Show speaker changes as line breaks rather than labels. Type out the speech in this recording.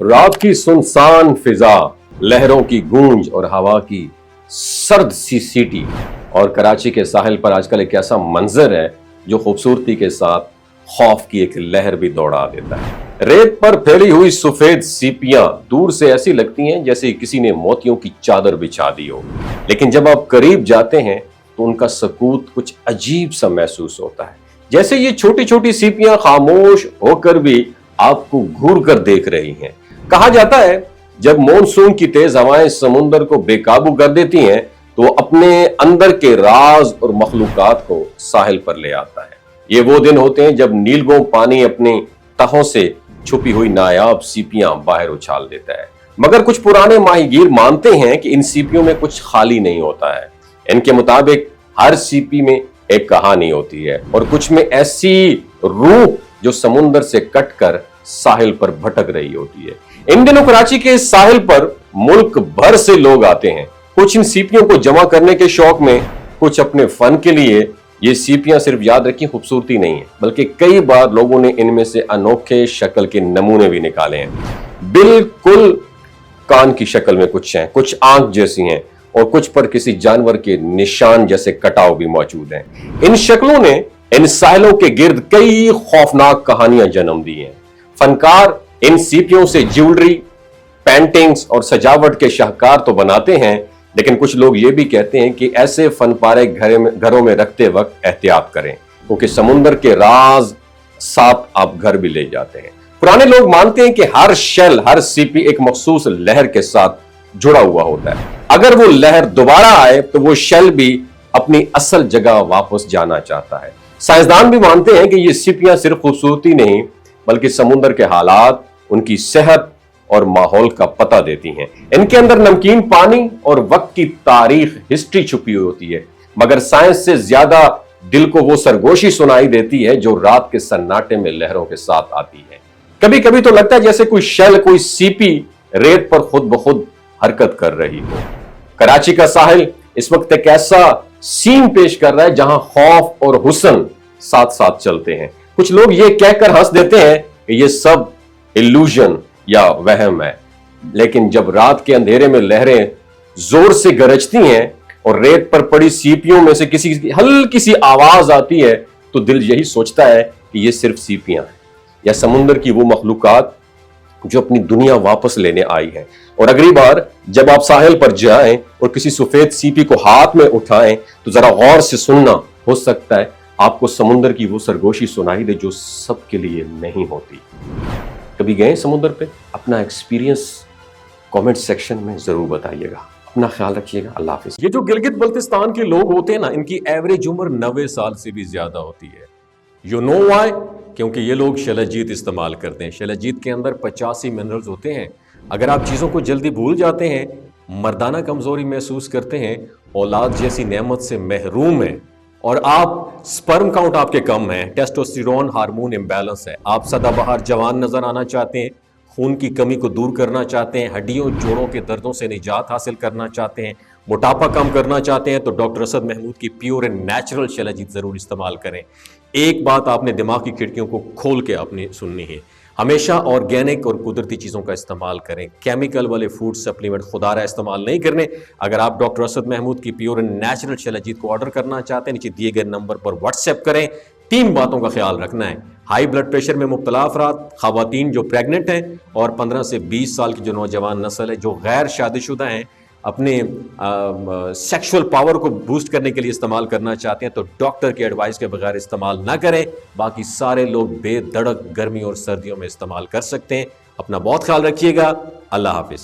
रात की सुनसान फिजा, लहरों की गूंज और हवा की सर्द सी सीटी और कराची के साहिल पर आजकल एक ऐसा मंजर है जो खूबसूरती के साथ खौफ की एक लहर भी दौड़ा देता है। रेत पर फैली हुई सफेद सीपियां दूर से ऐसी लगती हैं जैसे किसी ने मोतियों की चादर बिछा दी हो, लेकिन जब आप करीब जाते हैं तो उनका सकूत कुछ अजीब सा महसूस होता है, जैसे ये छोटी छोटी सीपियां खामोश होकर भी आपको घूर कर देख रही हैं। कहा जाता है जब मॉनसून की तेज हवाएं समुद्र को बेकाबू कर देती हैं तो अपने अंदर के राज और मखलूकात को साहिल पर ले आता है। ये वो दिन होते हैं जब नीलगों पानी अपनी तहों से छुपी हुई नायाब सीपियां बाहर उछाल देता है, मगर कुछ पुराने माहीगीर मानते हैं कि इन सीपियों में कुछ खाली नहीं होता है। इनके मुताबिक हर सीपी में एक कहानी होती है और कुछ में ऐसी रूह जो समुद्र से कटकर साहिल पर भटक रही होती है। इन दिनों कराची के साहिल पर मुल्क भर से लोग आते हैं, कुछ इन सीपियों को जमा करने के शौक में, कुछ अपने फन के लिए। ये सीपियां सिर्फ याद रखी खूबसूरती नहीं है, बल्कि कई बार लोगों ने इनमें से अनोखे शक्ल के नमूने भी निकाले हैं। बिल्कुल कान की शक्ल में कुछ हैं, कुछ आंख जैसी हैं और कुछ पर किसी जानवर के निशान जैसे कटाव भी मौजूद हैं। इन शक्लों ने इन साहिलों के गिर्द कई खौफनाक कहानियां जन्म दी हैं। फनकार इन सीपियों से ज्वेलरी, पेंटिंग्स और सजावट के शाहकार तो बनाते हैं, लेकिन कुछ लोग ये भी कहते हैं कि ऐसे फन पारे घरों में रखते वक्त एहतियात करें, क्योंकि समुद्र के राज साथ आप घर भी ले जाते हैं। पुराने लोग मानते हैं कि हर शेल, हर सीपी एक मखसूस लहर के साथ जुड़ा हुआ होता है। अगर वो लहर दोबारा आए तो वो शेल भी अपनी असल जगह वापस जाना चाहता है। साइंसदान भी मानते हैं कि ये सीपियां सिर्फ खूबसूरती नहीं बल्कि समुद्र के हालात, उनकी सेहत और माहौल का पता देती हैं। इनके अंदर नमकीन पानी और वक्त की तारीख, हिस्ट्री छुपी हुई होती है, मगर साइंस से ज्यादा दिल को वो सरगोशी सुनाई देती है जो रात के सन्नाटे में लहरों के साथ आती है। कभी कभी तो लगता है जैसे कोई शेल, कोई सीपी रेत पर खुद ब खुद हरकत कर रही हो। कराची का साहिल इस वक्त एक ऐसा सीन पेश कर रहा है जहां खौफ और हुस्न साथ साथ चलते हैं। कुछ लोग ये कहकर हंस देते हैं कि ये सब इल्यूजन या वहम है, लेकिन जब रात के अंधेरे में लहरें जोर से गरजती हैं और रेत पर पड़ी सीपियों में से किसी हल्की सी आवाज आती है तो दिल यही सोचता है कि ये सिर्फ सीपियां हैं या समुद्र की वो मखलूकात जो अपनी दुनिया वापस लेने आई है। और अगली बार जब आप साहिल पर जाएं और किसी सफेद सीपी को हाथ में उठाएं तो जरा गौर से सुनना, हो सकता है आपको समुद्र की वो सरगोशी सुनाई दे जो सबके लिए नहीं होती। कभी गए समुद्र पे? अपना एक्सपीरियंस कमेंट सेक्शन में जरूर बताइएगा। अपना ख्याल रखिएगा। अल्लाह हाफिज। ये जो गिलगित बल्तिस्तान के लोग होते हैं ना, इनकी एवरेज उम्र 90 साल से भी ज्यादा होती है। You know why? क्योंकि ये लोग शैलजीत इस्तेमाल करते हैं। शैलजीत के अंदर 85 मिनरल्स होते हैं। अगर आप चीज़ों को जल्दी भूल जाते हैं, मर्दाना कमजोरी महसूस करते हैं, औलाद जैसी नेमत से महरूम हैं और आप स्पर्म काउंट आपके कम है, टेस्टोस्टेरोन हार्मोन इम्बैलेंस है, आप सदाबहार जवान नजर आना चाहते हैं, खून की कमी को दूर करना चाहते हैं, हड्डियों जोड़ों के दर्दों से निजात हासिल करना चाहते हैं, मोटापा कम करना चाहते हैं, तो डॉक्टर असद महमूद की प्योर एंड नेचुरल शैलजीत जरूर इस्तेमाल करें। एक बात आपने दिमाग की खिड़कियों को खोल के अपनी सुननी है, हमेशा ऑर्गेनिक और कुदरती चीज़ों का इस्तेमाल करें। केमिकल वाले फूड सप्लीमेंट खुदारा इस्तेमाल नहीं करने। अगर आप डॉक्टर असद महमूद की प्योर एंड नेचुरल शैलजीत को ऑर्डर करना चाहते हैं, नीचे दिए गए नंबर पर व्हाट्सएप करें। 3 बातों का ख्याल रखना है: हाई ब्लड प्रेशर में मुब्तला अफराद, खवातीन जो प्रेग्नेंट हैं और 15 से 20 साल की जो नौजवान नस्ल है जो गैर शादीशुदा हैं, अपने सेक्सुअल पावर को बूस्ट करने के लिए इस्तेमाल करना चाहते हैं तो डॉक्टर की एडवाइस के बगैर इस्तेमाल ना करें। बाकी सारे लोग बेधड़क गर्मी और सर्दियों में इस्तेमाल कर सकते हैं। अपना बहुत ख्याल रखिएगा। अल्लाह हाफिज।